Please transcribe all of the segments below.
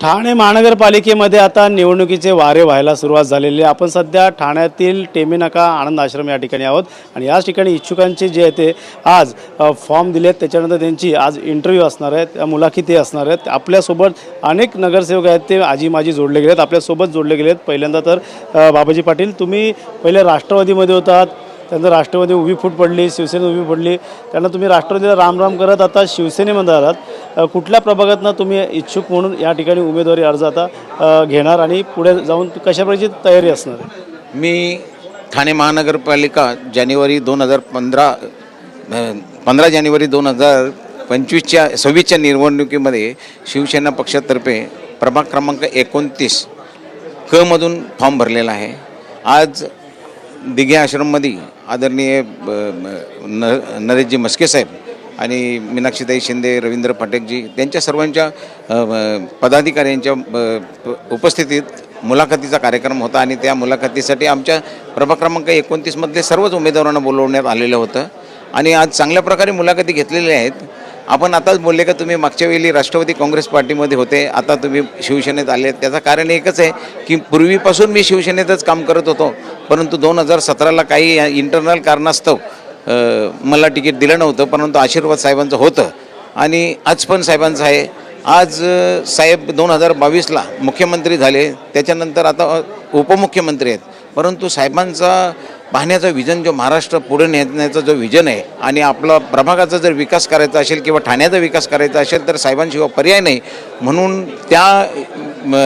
ठाणे महानगरपालिकेमध्ये आता निवडणुकीचे वारे व्हायला सुरुवात झालेली आहे। आपण सध्या ठाण्यातील टेमीनाका आनंद आश्रम या ठिकाणी आहोत आणि याच ठिकाणी इच्छुकांचे जे आहे ते आज फॉर्म दिलेत, त्याच्यानंतर त्यांची आज इंटरव्ह्यू असणार आहे, त्या मुलाखती असणार आहेत। आपल्यासोबत अनेक नगरसेवक आहेत, ते आजी माजी जोडले गेलेत, आपल्यासोबत जोडले गेलेत। पहिल्यांदा तर बाबाजी पाटील, तुम्ही पहिले राष्ट्रवादीमध्ये होतात, त्यानंतर राष्ट्रवादी उभी फूट पडली, शिवसेना उभी पडली, त्यानंतर तुम्ही राष्ट्रवादीला राम राम करत आता शिवसेनेमध्ये आलात। कुठल्या प्रभागातनं तुम्ही इच्छुक म्हणून या ठिकाणी उमेदवारी अर्ज आता घेणार आणि पुढे जाऊन कशा प्रकारची तयारी असणार आहे? मी ठाणे महानगरपालिका जानेवारी 15 जानेवारी 2026च्या निवडणुकीमध्ये शिवसेना पक्षातर्फे प्रभाग क्रमांक 29 क मधून फॉर्म भरलेला आहे। आज दिघे आश्रममध्ये आदरणीय नरेशजी मस्के साहेब आणि मीनाक्षीताई शिंदे, रवींद्र फाटकजी त्यांच्या सर्वांच्या पदाधिकाऱ्यांच्या उपस्थितीत मुलाखतीचा कार्यक्रम होता आणि त्या मुलाखतीसाठी आमच्या प्रभाग क्रमांक 29 मधले सर्वच उमेदवारांना बोलवण्यात आलेलं होतं आणि आज चांगल्या प्रकारे मुलाखती घेतलेल्या आहेत। आपण आताच बोलले का तुम्ही मागच्या वेळी राष्ट्रवादी काँग्रेस पार्टीमध्ये होते, आता तुम्ही शिवसेनेत आले। त्याचं कारण एकच आहे की पूर्वीपासून मी शिवसेनेतच काम करत होतो, परंतु 2017ला काही इंटरनल कारणास्तव मला तिकीट दिलं नव्हतं, परंतु आशीर्वाद साहेबांचं होतं आणि आज पण साहेबांचं आहे। आज साहेब 2022ला मुख्यमंत्री झाले, त्याच्यानंतर आता उपमुख्यमंत्री आहेत, परंतु साहेबांचा पाहण्याचा विजन, जो महाराष्ट्र पुढे नेण्याचा जो विजन आहे आणि आपला प्रभागाचा जर विकास करायचा असेल किंवा ठाण्याचा विकास करायचा असेल तर साहेबांशिवाय पर्याय नाही। म्हणून त्या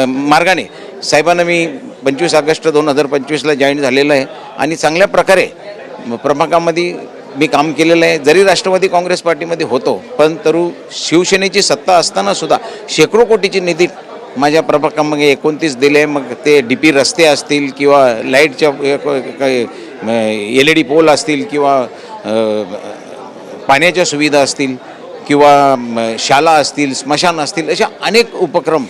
मार्गाने साहेबांना मी 25 ऑगस्ट 2025ला जॉईन झालेलं आहे आणि चांगल्या प्रकारे प्रभागामध्ये मी काम केलेलं आहे। जरी राष्ट्रवादी काँग्रेस पार्टीमध्ये होतो, पण तरी शिवसेनेची सत्ता असताना सुद्धा शेकडो कोटीची निधी माझ्या प्रभाग क्रमांक 29 दिले। मग ते DP रस्ते असतील किंवा लाईटच्या LED पोल असतील किंवा पाण्याच्या सुविधा असतील किंवा शाळा असतील, स्मशान असतील, अशा अनेक उपक्रम,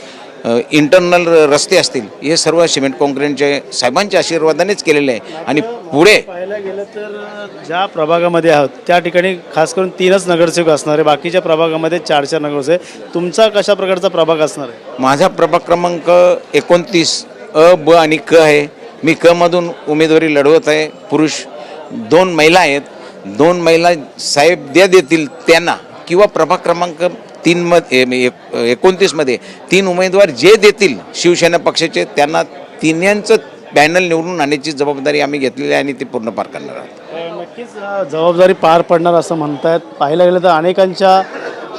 इंटरनल रस्ते असतील, हे सर्व सिमेंट काँक्रीटचे साहेबांच्या आशीर्वादानेच केलेले आहे। आणि पुढे पाहायला गेलं तर ज्या प्रभागामध्ये आहोत त्या ठिकाणी खास करून 3च नगरसेवक असणार आहे, बाकीच्या प्रभागामध्ये 4 नगरसेवक। तुमचा कशा प्रकारचा प्रभाग असणार आहे? माझा प्रभाग क्रमांक 29 अ, ब आणि क आहे। मी क मधून उमेदवारी लढवत आहे। पुरुष 2 महिला आहेत। 2 महिला साहेब देतील त्यांना किंवा प्रभाग क्रमांक 29 मध्ये 3 उमेदवार जे देतील शिवसेना पक्षाचे, त्यांना तिन्यांचं पॅनल निवडून आणण्याची जबाबदारी आम्ही घेतलेली आहे आणि ती पूर्ण पार करणार आहोत। नक्कीच जबाबदारी पार पडणार असं म्हणतायत। पाहायला गेलं तर अनेकांच्या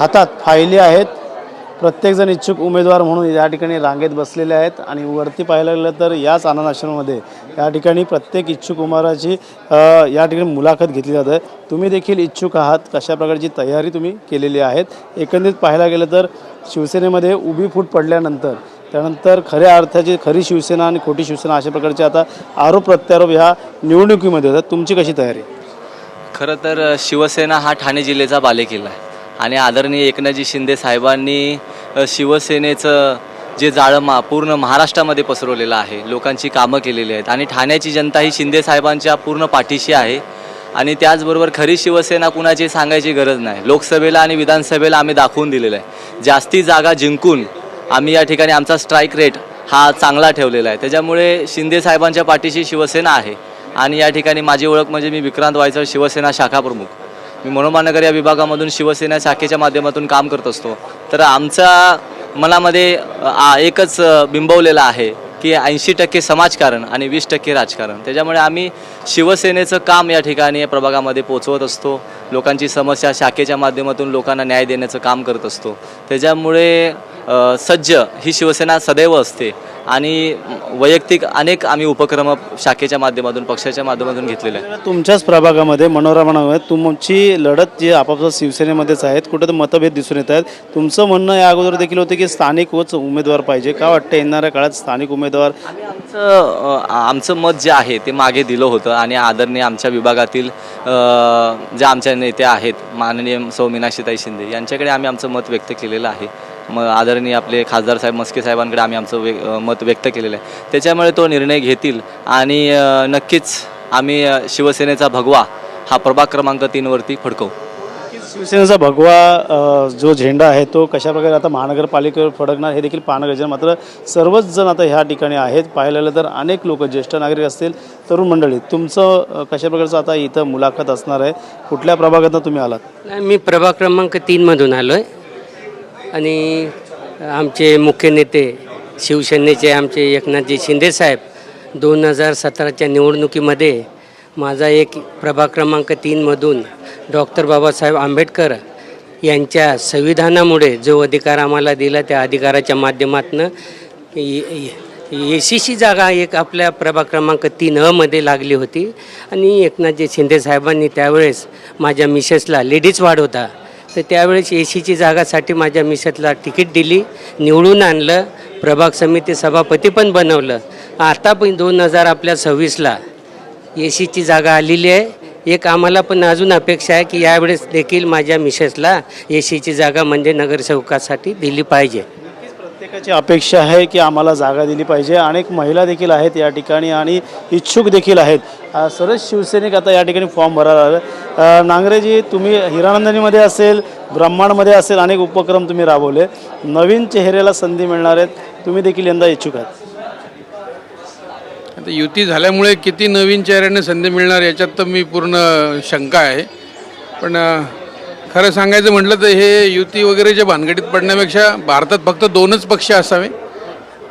हातात फायली आहेत, प्रत्येकजण इच्छुक उमेदवार म्हणून या ठिकाणी रांगेत बसलेले आहेत आणि वरती पाहायला गेलं तर याच आनंद आश्रममध्ये या ठिकाणी प्रत्येक इच्छुक उमेदवाराची या ठिकाणी मुलाखत घेतली जाते। तुम्ही देखील इच्छुक आहात, कशा प्रकारची तयारी तुम्ही केलेली आहेत? एकंदरीत पाहायला गेलं तर शिवसेनेमध्ये उभी फूट पडल्यानंतर त्यानंतर खऱ्या अर्थाची खरी शिवसेना आणि खोटी शिवसेना अशा प्रकारचे आता आरोप प्रत्यारोप ह्या निवडणुकीमध्ये होतात। तुमची कशी तयारी? खरं तर शिवसेना हा ठाणे जिल्ह्याचा बालेकिल्ला आहे आणि आदरणीय एकनाथजी शिंदे साहेबांनी शिवसेनेचं जे जाळं पूर्ण महाराष्ट्रामध्ये पसरवलेलं आहे, लोकांची कामं केलेली आहेत आणि ठाण्याची जनता ही शिंदे साहेबांच्या पूर्ण पाठीशी आहे। आणि त्याचबरोबर खरी शिवसेना कुणाची सांगायची गरज नाही। लोकसभेला आणि विधानसभेला आम्ही दाखवून दिलेलं आहे, जास्ती जागा जिंकून आम्ही या ठिकाणी आमचा स्ट्राईक रेट हा चांगला ठेवलेला आहे। त्याच्यामुळे शिंदे साहेबांच्या पाठीशी शिवसेना आहे आणि या ठिकाणी माझी ओळख म्हणजे मी विक्रांत वायचळ, शिवसेना शाखा प्रमुख। मी मनोमानगर या विभागामधून शिवसेना शाखेच्या माध्यमातून काम करत असतो। तर आमच्या मनामध्ये एकच बिंबवलेलं आहे की 80% समाजकारण आणि 20% राजकारण। त्याच्यामुळे आम्ही शिवसेनेचं काम या ठिकाणी या प्रभागामध्ये पोचवत असतो, लोकांची समस्या शाखेच्या माध्यमातून लोकांना न्याय देण्याचं काम करत असतो। त्याच्यामुळे सज्ज ही शिवसेना सदैव असते आणि वैयक्तिक अनेक आम्ही उपक्रम शाखेच्या माध्यमातून, पक्षाच्या माध्यमातून घेतलेले आहेत। तुमच्याच प्रभागामध्ये मनोरमामध्ये तुमची लढत जी आपापसात शिवसेनेमध्येच आहेत, कुठं तर मतभेद दिसून येत आहेत। तुमचं म्हणणं या अगोदर देखील होतं की स्थानिकच उमेदवार पाहिजे, का वाटतं येणाऱ्या काळात स्थानिक उमेदवार? आमचं मत जे आहे ते मागे दिलं होतं आणि आदरणीय आमच्या विभागातील ज्या आमच्या नेत्या आहेत, माननीय सौ मीनाक्षीताई शिंदे यांच्याकडे आम्ही आमचं मत व्यक्त केलेलं आहे। आदरणीय आपले खासदार साहेब मस्के साहेबांकडे आम्ही आमचं मत व्यक्त केलेलं आहे। त्याच्यामुळे तो निर्णय घेतील आणि नक्कीच आम्ही शिवसेनेचा भगवा हा प्रभाग क्रमांक 3 वरती फडकवू। शिवसेनेचा भगवा जो झेंडा आहे तो कशाप्रकारे आता महानगरपालिकेवर फडकणार हे देखील पाहणं गरजेचं आहे. मात्र सर्वच जण आता ह्या ठिकाणी आहेत. पाहिलं गेलं तर अनेक लोक, ज्येष्ठ नागरिक असतील, तरुण मंडळी, तुमचं कशा प्रकारचं आता इथं मुलाखत असणार आहे? कुठल्या प्रभागातून तुम्ही आलात? नाही, मी प्रभाग क्रमांक 3मधून आलो आहे आणि आमचे मुख्य नेते शिवसेनेचे आमचे एकनाथजी शिंदेसाहेब 2017च्या निवडणुकीमध्ये माझा एक प्रभाग क्रमांक 3मधून डॉक्टर बाबासाहेब आंबेडकर यांच्या संविधानामुळे जो अधिकार आम्हाला दिला त्या अधिकाराच्या माध्यमातून एसीची जागा एक आपल्या प्रभाग क्रमांक 3अ लागली होती आणि एकनाथजी शिंदे साहेबांनी त्यावेळेस माझ्या मिसेसला लेडीज वाढ होता तर त्यावेळेस एसीची जागासाठी माझ्या मिसेसला तिकीट दिली, निवडून आणलं, प्रभाग समिती सभापती पण बनवलं. आता पण 2026ला एसीची जागा आलेली आहे. एक आम्हाला पण अजून अपेक्षा आहे की यावेळेस देखील माझ्या मिसेसला एसीची जागा म्हणजे नगरसेवकासाठी दिली पाहिजे. प्रत्येकाची अपेक्षा आहे की आम्हाला जागा दिली पाहिजे. अनेक महिला देखील आहेत या ठिकाणी आणि इच्छुक देखील आहेत. सर्वच शिवसैनिक आता या ठिकाणी फॉर्म भरायला आले. नांगरेजी, तुम्ही हिरानंदिनीमध्ये असेल, ब्रह्मांडमध्ये असेल, अनेक उपक्रम तुम्ही राबवले. नवीन चेहऱ्याला संधी मिळणार आहेत. तुम्ही देखील यंदा इच्छुक आहात. आता युती झाल्यामुळे किती नवीन चेहऱ्याने संधी मिळणार याच्यात तर मी पूर्ण शंका आहे. पण खरं सांगायचं म्हटलं तर हे युती वगैरेच्या भानगडीत पडण्यापेक्षा भारतात फक्त 2च पक्ष असावे,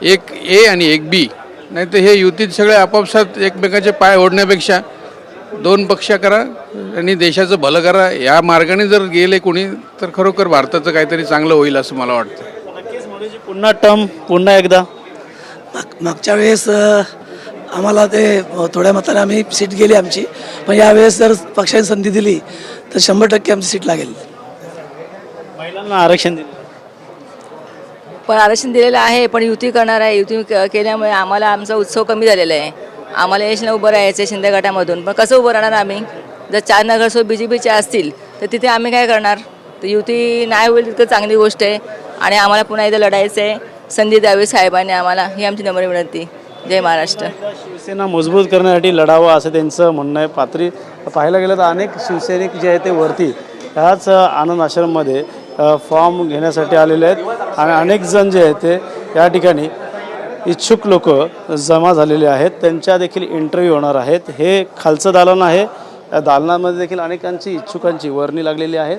एक ए आणि एक बी. नाही तर हे युतीत सगळे आपापसात एकमेकाचे पाय ओढण्यापेक्षा 2 पक्ष करा आणि देशाचं भलं करा. या मार्गाने जर गेले कोणी तर खरोखर भारताचं काहीतरी चांगलं होईल असं मला वाटतं. नक्कीच मोदीजी, पुन्हा टर्म पुन्हा एकदा. मागच्या वेळेस आम्हाला ते थोड्या मताने आम्ही सीट गेली आमची, पण यावेळेस जर पक्षाने संधी दिली तर 100% आमची सीट लागेल. महिलांना आरक्षण दिलं, पण आरक्षण दिलेलं आहे, पण युती करणार आहे. युती केल्यामुळे आम्हाला आमचा उत्सव कमी झालेला आहे. आम्हाला यशनं उभं राहायचं आहे शिंदे गटामधून, पण कसं उभं राहणार आम्ही? जर 4 नगरसेवक BJPचे असतील तर तिथे आम्ही काय करणार? तर युती नाही होईल तितकं चांगली गोष्ट आहे आणि आम्हाला पुन्हा इथं लढायचं आहे. संधी द्यावी साहेबांनी आम्हाला, ही आमची नम्र विनंती. जय महाराष्ट्र. शिवसेना मजबूत करण्यासाठी लढावं असं त्यांचं म्हणणं आहे. पात्री पाहायला गेलं तर अनेक शिवसैनिक जे आहेत ते वरती ह्याच आनंद आश्रममध्ये फॉर्म घेण्यासाठी आलेले आहेत आणि अनेक जण जे आहेत ते या ठिकाणी इच्छुक लोक जमा झालेले आहेत. त्यांच्या देखील इंटरव्ह्यू होणार आहेत. हे खालचं दालन आहे. या दालनामध्ये देखील अनेकांची इच्छुकांची वर्णी लागलेली आहे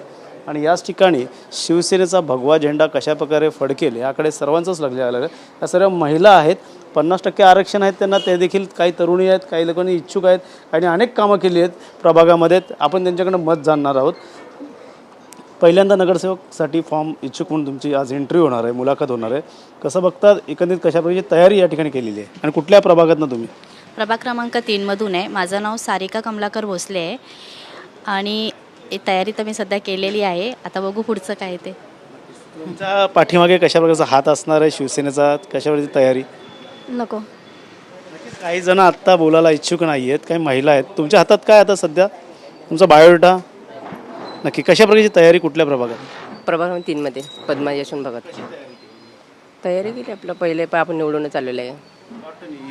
आणि याच ठिकाणी शिवसेनेचा भगवा झेंडा कशाप्रकारे फडकेल याकडे सर्वांचंच लक्ष द्यावं लागेल. या सर्व महिला आहेत. 50% आरक्षण आहेत त्यांना. ते देखील काही तरुणी आहेत, काही लोकांनी इच्छुक आहेत आणि अनेक कामं केली आहेत प्रभागामध्ये. आपण त्यांच्याकडनं मत जाणणार आहोत. पहिल्यांदा नगरसेवकसाठी फॉर्म इच्छुक म्हणून तुमची आज इंटरव्ह्यू होणार आहे, मुलाखत होणार आहे. कसं बघता एकंदरीत कशाप्रकारची तयारी या ठिकाणी केलेली आहे आणि कुठल्या प्रभागातनं तुम्ही? प्रभाग क्रमांक 3मधून आहे. माझं नाव सारिका कमलाकर भोसले आहे आणि तयारी तर मी सध्या केलेली आहे. आता बघू पुढचं काय ते. तुमच्या पाठीमागे कशा प्रकारचा हात असणार आहे शिवसेनेचा? कशा प्रकारची तयारी? नको. काही जण आत्ता बोलायला इच्छुक नाही आहेत, काही महिला आहेत. तुमच्या हातात काय आता सध्या? तुमचा बायोडेटा नक्की कशा प्रकारची तयारी? कुठल्या प्रभागात? प्रभाग 3मध्ये पद्मा यशवंत भगत. तयारी केली आपलं पहिले पण आपण निवडून चाललेलं आहे.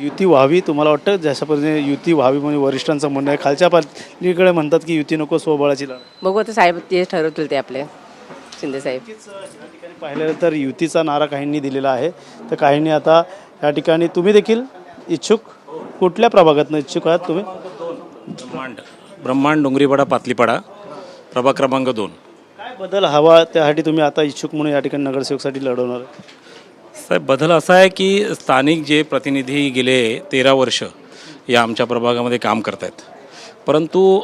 युती व्हावी तुम्हाला वाटतं? जशा पद्धतीने युती व्हावी म्हणजे वरिष्ठांचं म्हणणं आहे. खालच्या पातळीकडे म्हणतात की युती नको, स्वबळाची लढाई. बघू आता साहेब ते ठरवतील ते आपले शिंदे साहेब. पाहिलं तर युतीचा नारा काहींनी दिलेला आहे तर काहींनी आता या ठिकाणी. तुम्ही देखील इच्छुक? कुठल्या प्रभागातून इच्छुक आहात तुम्ही? ब्रह्मांड डोंगरीपाडा पातलीपाडा प्रभाग क्रमांक 2. काय बदल हवा त्यासाठी तुम्ही आता इच्छुक म्हणून या ठिकाणी नगरसेवकसाठी लढवणार? साहेब, बदल असा आहे की स्थानिक जे प्रतिनिधी गेले 13 वर्ष या आमच्या प्रभागामध्ये काम करत आहेत, परंतु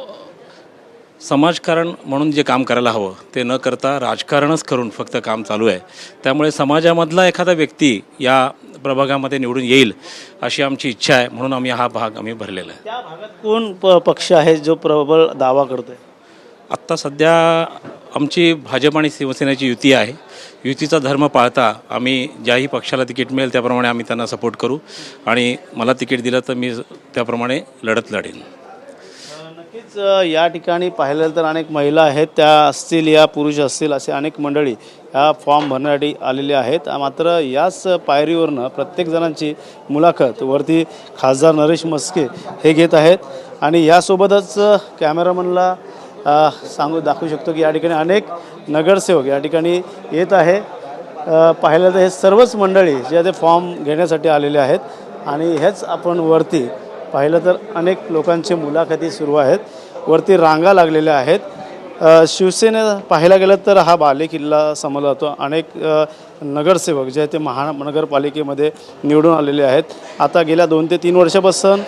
समाजकारण म्हणून जे काम करायला हवं ते न करता राजकारणच करून फक्त काम चालू आहे. त्यामुळे समाजामधला एखादा व्यक्ती या प्रभागामध्ये निवडून येईल अशी आमची इच्छा आहे. म्हणून हा भाग आम्ही भरलेला आहे. त्या भागात कोण पक्ष आहे जो प्रबळ दावा करतोय? आत्ता सध्या आमची भाजप आणि शिवसेनेची युती आहे. युतीचा धर्म पाळता आम्ही ज्याही पक्षाला तिकीट मिळेल त्याप्रमाणे आम्ही त्यांना सपोर्ट करू आणि मला तिकीट दिलं तर मी त्याप्रमाणे लढेन. नक्कीच या ठिकाणी पाहिलं तर अनेक महिला आहेत, त्या असतील या पुरुष असतील, असे अनेक मंडळी ह्या फॉर्म भरण्यासाठी आलेले आहेत. मात्र याच पायरीवरनं प्रत्येक जणांची मुलाखत वरती खासदार नरेश म्हस्के हे घेत आहेत आणि यासोबतच कॅमेरामनला दाखवू शकतो की या ठिकाणी अनेक नगरसेवक या ठिकाणी येत आहे. पाहिलं तर हे सर्वच मंडळी जे आहे ते फॉर्म घेण्यासाठी आलेले आहेत आणि हेच आपण वरती पाहिलं तर अनेक लोकांची मुलाखती सुरू आहेत, वरती रांगा लागलेल्या आहेत. शिवसेना पाहायला गेलं तर हा बालेकिल्ला समजला जातो. अनेक नगरसेवक जे आहेत ते महानगरपालिकेमध्ये निवडून आलेले आहेत. आता गेल्या 2 ते 3 वर्षापासून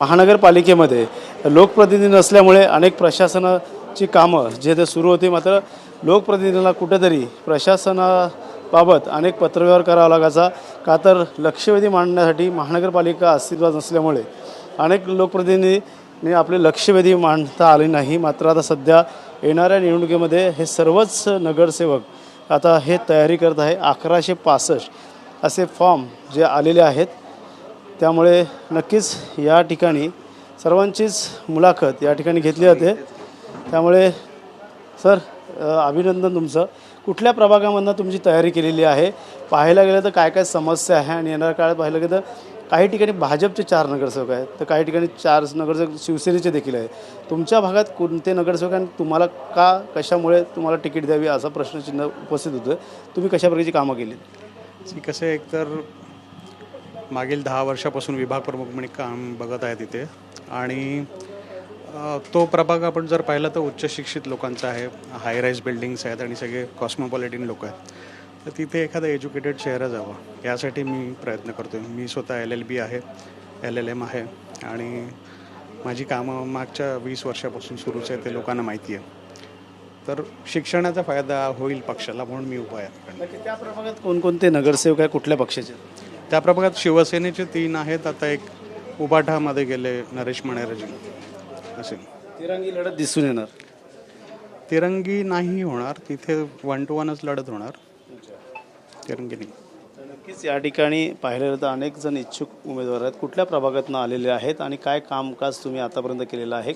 महानगरपालिकेमध्ये लोकप्रतिनिधी नसल्यामुळे अनेक प्रशासनाची कामं जे ते सुरू होती, मात्र लोकप्रतिनिधींना कुठेतरी प्रशासनाबाबत अनेक पत्रव्यवहार करावा लागायचा. का तर लक्षवेधी मांडण्यासाठी महानगरपालिका अस्तित्वात नसल्यामुळे अनेक लोकप्रतिनिधींनी आपले लक्षवेधी मांडता आले नाही. मात्र आता सध्या येणाऱ्या निवडणुकीमध्ये हे सर्वच नगरसेवक आता हे तयारी करत आहे. 1165 असे फॉर्म जे आलेले आहेत, त्यामुळे नक्कीच या ठिकाणी सर्वांचीच मुलाखत या ठिकाणी घेतली जाते. त्यामुळे सर अभिनंदन तुमचं. कुठल्या प्रभागामधनं तुमची तयारी केलेली आहे? पाहायला गेलं तर काय काय समस्या आहे आणि येणाऱ्या काळात पाहायला गेलं तर काही ठिकाणी भाजपचे 4 नगरसेवक आहेत, तर काही ठिकाणी 4 नगरसेवक शिवसेनेचे देखील आहे. तुमच्या भागात कोणते नगरसेवक आणि तुम्हाला कशामुळे तुम्हाला तिकीट द्यावी असा प्रश्नचिन्ह उपस्थित होतं. तुम्ही कशा प्रकारची कामं केली? कसं आहे, एकतर मागील 10 वर्षापासून विभाग प्रमुख म्हणून काम बघत आहे तिथे आणि तो प्रभाग आपण जर पाहिला तर उच्च शिक्षित लोकांचा आहे, हाय राईज बिल्डिंग्स आहेत आणि सगळे कॉस्मोपॉलिटिन लोक आहेत. तर तिथे एखादं एज्युकेटेड शहर जावं यासाठी मी प्रयत्न करतो आहे. मी स्वतः LLB आहे, LLM आहे आणि माझी कामं मागच्या 20 वर्षापासून सुरूच आहे, ते लोकांना माहिती आहे. तर शिक्षणाचा फायदा होईल पक्षाला म्हणून मी उभा आहे. त्या प्रभागात कोणकोणते नगरसेवक आहे, कुठल्या पक्षाचे? त्या प्रभागात शिवसेनेचे 3 आहेत. आता एक उबाठामध्ये गेले नरेश मणेरजी असे. तिरंगी लढत दिसून येणार? तिरंगी नाही होणार, तिथे 1 to 1च लढत होणार, तिरंगी नाही. नक्कीच या ठिकाणी पाहिलं गेलं तर अनेक जण इच्छुक उमेदवार आहेत. कुठल्या प्रभागातून आलेले आहेत आणि काय कामकाज तुम्ही आतापर्यंत केलेलं आहे?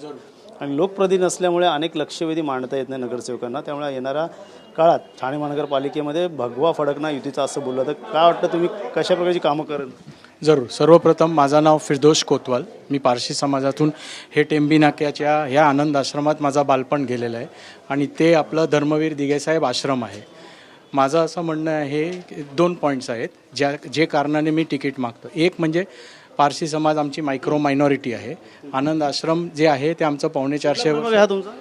आणि लोकप्रतिनिधी नसल्यामुळे अनेक लक्षवेधी मांडता येत नाही नगरसेवकांना, त्यामुळे येणाऱ्या काळात ठाणे महानगरपालिकेमध्ये भगवा फडकणा युतीचा असं बोललं तर काय वाटतं, तुम्ही कशा प्रकारची कामं करेल? जरूर. सर्वप्रथम माझं नाव फिरदोष कोतवाल. मी पारशी समाजातून हे टेंबी नाक्याच्या ह्या आनंद आश्रमात माझा बालपण गेलेलं आहे आणि ते आपलं धर्मवीर दिघेसाहेब आश्रम आहे. माझं असं म्हणणं आहे की 2 पॉईंट्स आहेत जे कारणाने मी तिकीट मागतो. एक म्हणजे पारसी समाज आमची मायक्रो मायनॉरिटी आहे. आनंद आश्रम जे आहे ते आमचं 450 हा तुमचा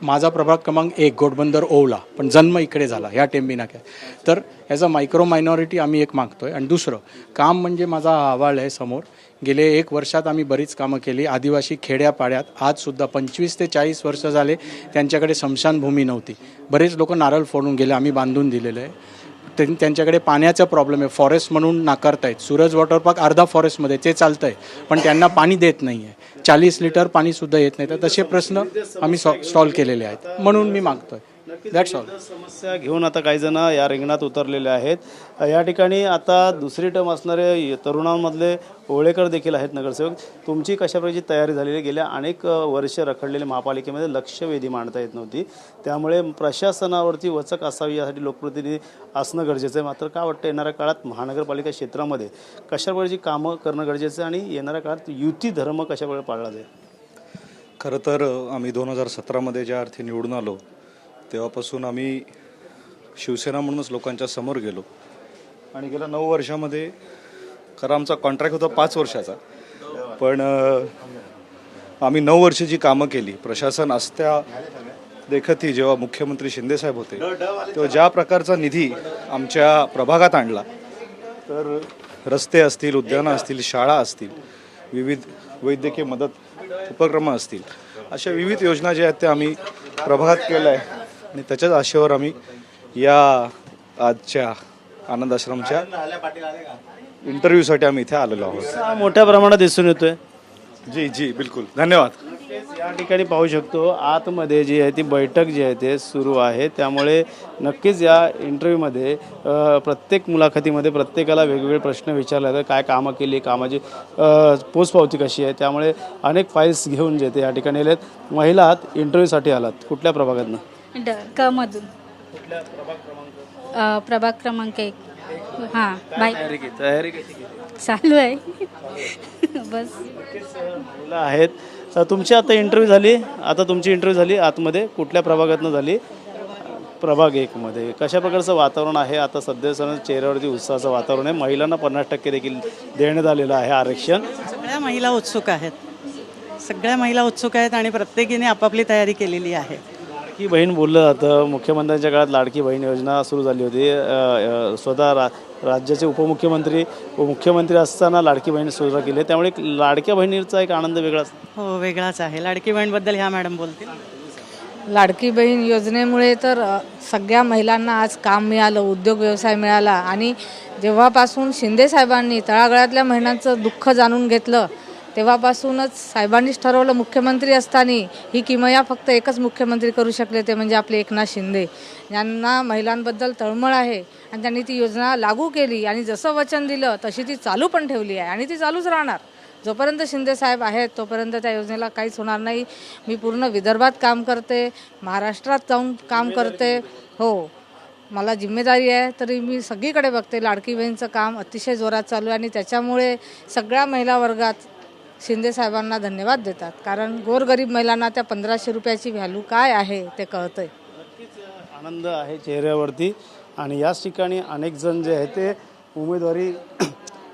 माझा प्रभाग क्रमांक 1 घोडबंदर ओवला, पण जन्म इकडे झाला ह्या टेंबी नाक्यात. तर ह्याचा मायक्रो मायनॉरिटी आम्ही एक मागतोय. आणि दुसरं काम म्हणजे माझा अहवाल आहे समोर. गेले 1 वर्षात आम्ही बरीच कामं केली. आदिवासी खेड्यापाड्यात आजसुद्धा 25 ते 40 वर्ष झाले त्यांच्याकडे स्मशानभूमी नव्हती. बरेच लोक नारळ फोडून गेले, आम्ही बांधून दिलेलं आहे. त्यांच्याकडे पाण्याचा प्रॉब्लेम आहे, फॉरेस्ट म्हणून नाकारतायत. सूरज वॉटर पार्क अर्धा फॉरेस्टमध्ये ते चालतं आहे, पण त्यांना पाणी देत नाही आहे. 40 लिटर पाणीसुद्धा येत नाही. तर तसे प्रश्न आम्ही सॉल्व केलेले आहेत, म्हणून मी मागतोय. That's all. समस्या घेऊन आता काही जण या रिंगणात उतरलेले आहेत. या ठिकाणी आता दुसरी टर्म असणारे तरुणांमधले ओळेकर देखील आहेत नगरसेवक. तुमची कशा प्रकारची तयारी झालेली आहे? गेल्या अनेक वर्ष रखडलेले महापालिकेमध्ये लक्षवेधी मांडता येत नव्हती, त्यामुळे प्रशासनावरती वचक असावी यासाठी लोकप्रतिनिधी असणं गरजेचं आहे. मात्र काय वाटतं, येणाऱ्या काळात महानगरपालिका क्षेत्रामध्ये कशा प्रकारची कामं करणं गरजेचं आहे आणि येणाऱ्या काळात युती धर्म कशा प्रकारे पाळला जाईल? खरं तर आम्ही 2017मध्ये ज्या अर्थी निवडून आलो तेव्हापासून आम्ही शिवसेना म्हणूनच लोकांच्या समोर गेलो आणि गेल्या 9 वर्षामध्ये खरं आमचा कॉन्ट्रॅक्ट होता 5 वर्षाचा, पण आम्ही 9 वर्षाची कामं केली. प्रशासन असत्या देखतही जेव्हा मुख्यमंत्री शिंदेसाहेब होते तेव्हा ज्या प्रकारचा निधी आमच्या प्रभागात आणला, तर रस्ते असतील, उद्यानं असतील, शाळा असतील, विविध वैद्यकीय मदत उपक्रम असतील, अशा विविध योजना ज्या आहेत त्या आम्ही प्रभागात केल्या आहे आणि त्याच्याच आशेवर आम्ही या आजच्या आनंद आश्रमच्या इंटरव्ह्यूसाठी आम्ही इथे आलेलो आहोत. मोठ्या प्रमाणात दिसून येतोय. जी बिलकुल, धन्यवाद. या ठिकाणी पाहू शकतो आतमध्ये जी आहे ती बैठक जी आहे ते सुरू आहे, त्यामुळे नक्कीच या इंटरव्ह्यूमध्ये प्रत्येक मुलाखतीमध्ये प्रत्येकाला वेगवेगळे प्रश्न विचारले जातात. काय कामं केली, कामाची पोचपावती कशी आहे, त्यामुळे अनेक फाईल्स घेऊन जे ते या ठिकाणी आलेत. महिला आहात, इंटरव्ह्यूसाठी आलात, कुठल्या प्रभागातनं? क मधून. प्रभाग क्रमांक 1. हां बाय. तयारी कशी केली? चालू आहे बस. मुलं आहेत. तुमची आता इंटरव्ह्यू झाली, आता तुमची इंटरव्ह्यू झाली आतमध्ये कुठल्या प्रभागातनं झाली? प्रभाग 1मध्ये. कशा प्रकारचं वातावरण आहे आता? सध्या चेहऱ्यावरती उत्साहाचं वातावरण आहे. महिलांना 50% देखील देण्यात आलेलं आहे आरक्षण. सगळ्या महिला उत्सुक आहेत, सगळ्या महिला उत्सुक आहेत आणि प्रत्येकीने आपापली तयारी केलेली आहे. लाडकी बहीण बोललं जातं. मुख्यमंत्र्यांच्या काळात लाडकी बहीण योजना सुरू झाली होती. स्वतः राज्याचे उपमुख्यमंत्री व मुख्यमंत्री असताना लाडकी बहीण सुरू केली, त्यामुळे लाडक्या बहिणीचा एक आनंद वेगळाच. हो, वेगळाच आहे. लाडकी बहीणबद्दल ह्या मॅडम बोलतील. लाडकी बहीण योजनेमुळे तर सगळ्या महिलांना आज काम मिळालं, उद्योग व्यवसाय मिळाला. आणि जेव्हापासून शिंदे साहेबांनी तळागाळातल्या महिलांचं दुःख जाणून घेतलं तेव्हापासूनच साहेबांनीच ठरवलं, मुख्यमंत्री असताना ही किमया फक्त एकच मुख्यमंत्री करू शकले, ते म्हणजे आपले एकनाथ शिंदे, यांना महिलांबद्दल तळमळ आहे आणि त्यांनी ती योजना लागू केली. आणि जसं वचन दिलं तशी ती चालू पण ठेवली आहे आणि ती चालूच राहणार. जोपर्यंत शिंदे साहेब आहेत तोपर्यंत त्या योजनेला काहीच होणार नाही. मी पूर्ण विदर्भात काम करते, महाराष्ट्रात जाऊन काम करते. हो, मला जिम्मेदारी आहे, तरी मी सगळीकडे बघते. लाडकी बहीणचं काम अतिशय जोरात चालू आहे आणि त्याच्यामुळे सगळ्या महिला वर्गात शिंदे साहेबांना धन्यवाद देतात, कारण गोरगरीब महिलांना त्या 1500 रुपयाची व्हॅल्यू काय आहे ते कळतंय. आनंद आहे चेहऱ्यावरती. आणि याच ठिकाणी अनेक जण जे आहेत ते उमेदवारी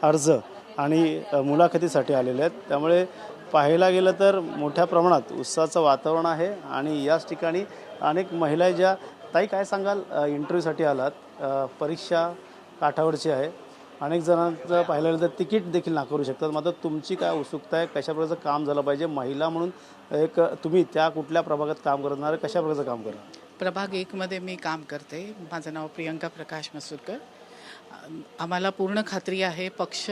अर्ज आणि मुलाखतीसाठी आलेले आहेत. त्यामुळे पाहायला गेलं तर मोठ्या प्रमाणात उत्साहाचं वातावरण आहे. आणि याच ठिकाणी अनेक महिला ज्या. ताई, काय सांगाल? इंटरव्ह्यूसाठी आलात, परीक्षा काठावरची आहे, अनेक जणांचं पाहायला गेलं तर तिकीट देखील नाकारू शकतात. मात्र तुमची काय उत्सुकता आहे? कशा प्रकारचं काम झालं पाहिजे? महिला म्हणून एक तुम्ही त्या कुठल्या प्रभागात काम करणार, कशा प्रकारचं काम करणार? प्रभाग 1मध्ये मी काम करते. माझं नाव प्रियंका प्रकाश मसूरकर. आम्हाला पूर्ण खात्री आहे, पक्ष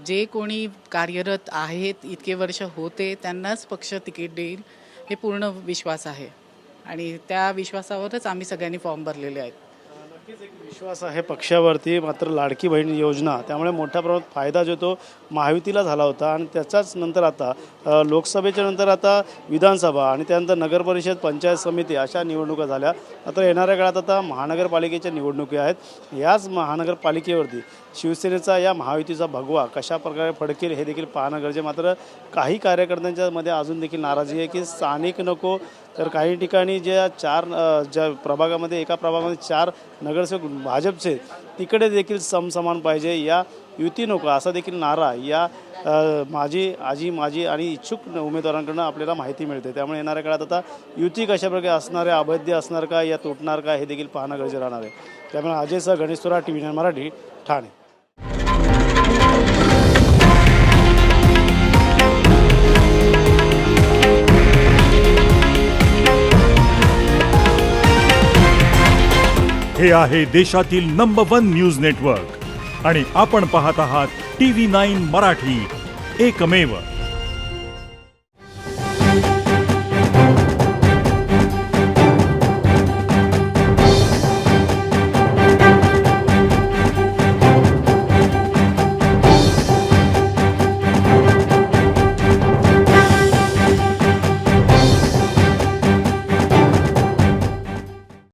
जे कोणी कार्यरत आहेत, इतके वर्ष होते, त्यांनाच पक्ष तिकीट देईल हे पूर्ण विश्वास आहे. आणि त्या विश्वासावरच आम्ही सगळ्यांनी फॉर्म भरलेले आहेत. नक्कीच एक विश्वास आहे पक्षावरती. मात्र लाडकी बहीण योजना, त्यामुळे मोठ्या प्रमाणात फायदा जो तो महायुतीला झाला होता. आणि त्याच्याच नंतर आता लोकसभेच्या नंतर आता विधानसभा आणि त्यानंतर नगरपरिषद, पंचायत समिती अशा निवडणुका झाल्या. आता येणाऱ्या काळात आता महानगरपालिकेच्या निवडणुकी आहेत. याच महानगरपालिकेवरती शिवसेनेचा, या महायुतीचा भगवा कशा प्रकारे फडकेल हे देखील पाहणं गरजेचं. मात्र काही कार्यकर्त्यांच्यामध्ये अजून देखील नाराजी आहे की स्थानिक नको, तर काही ठिकाणी ज्या ज्या प्रभागामध्ये, एका प्रभागामध्ये 4 नगरसेवक भाजपचे, तिकडे देखील समसमान पाहिजे, या युती नको असा देखील नारा या माजी आणि इच्छुक उमेदवारांकडून आपल्याला माहिती मिळते. त्यामुळे येणाऱ्या काळात आता युती कशा प्रकारे असणार आहे, अभेद्य असणार का, या तुटणार का, हे देखील पाहणं गरजेचं राहणार आहे. त्यामुळे अजयसह गणेश तुरा, TV9 मराठी, ठाणे. हे आहे देशातील नंबर 1 न्यूज नेटवर्क आणि आपण पाहत आहात TV9 मराठी, एकमेव.